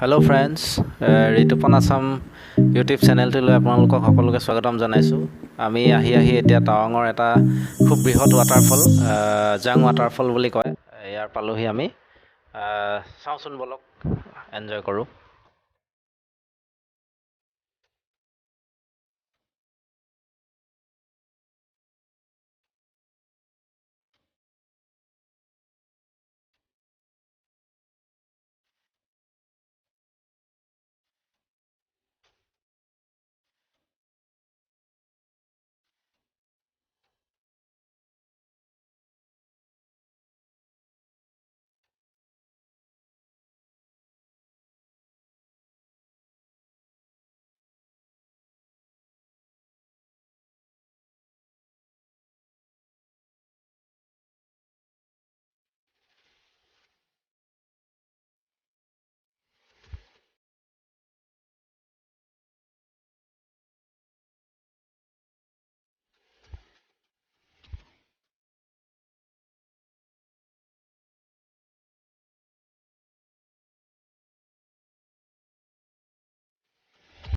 Hello' friends, Rituparna Assam YouTube চেনেলটোলৈ আপোনালোকক সকলোকে স্বাগতম জনাইছোঁ। আমি এতিয়া টাৱাঙৰ এটা খুব বৃহৎ ৱাটাৰফল, জাং ৱাটাৰফল বুলি কয়, ইয়াৰ পালোহি আমি। চাওঁচোন ব'লক, এনজয় কৰোঁ।